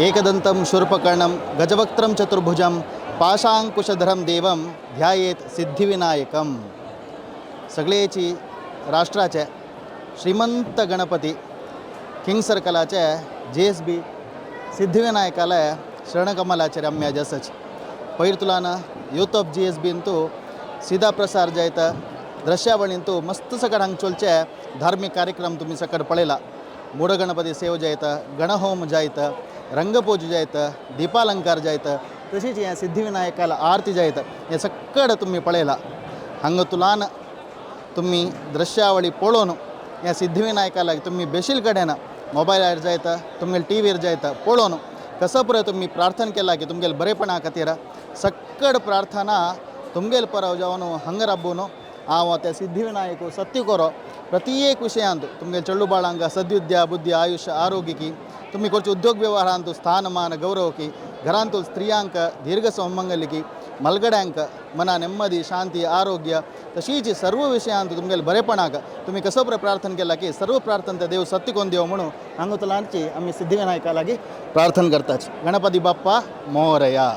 एकदंतं शूर्पकर्णं गजवक्त्रं चतुर्भुजं पाशांकुशधरं देवं ध्यायेत सिद्धिविनायकं. सगळेची राष्ट्राचे श्रीमंत गणपती किंग सर्कलाचे JSB सिद्धिविनायकाला शरणकमलाचे रम्या जसच पैर तुलाना यूथ ऑफ JSB तो सीधा प्रसार जायत दृश्यावळींतू मस्त सकड हांगचोलचे धार्मिक कार्यक्रम तुम्ही सकड पळयला. मूढ गणपती सेव जायत, गणहोम जायत, रंगपूज जायत, दीपालंकार जायत, तशीच ह्या सिद्धिविनायकाला आरती जायत हे सकड तुम्ही पळयला. हांग तुलान तुम्ही दृश्यावळी पळोवन ह्या सिद्धिविनायकाला तुम्ही बेशील कडेन मोबायलार जायत, तुमगेल टीव्हीर जायत पळोवन कसं पुरे तुम्ही प्रार्थना केला की तुमगेल बरेपणा खातीर सकड प्रार्थना तुमगेल परव जावन हंग राबून हांव त्या सिद्धिविनायक सत्य करो प्रत्येक विशयांत तुमगे चेडू बाळांक सद्विद्या बुद्धी आयुष्य आरोग्य की तुम्ही करचे उद्योग व्यवहारांतू स्थानमान गौरव की घरांतूल स्त्रियांक दीर्घ सौमंगल्य की मलगड्यांक मना नेम्मदी शांती आरोग्य तशीच सर्व विशयांत तुमगेल बरेपणाक तुम्ही कसं प्र प्रार्थना केला की सर्व प्रार्थना देव सत्य कोण देव म्हणून हांगतलांची आम्ही सिद्धिविनायका लागी प्रार्थना करताच. गणपती बाप्पा मोरया.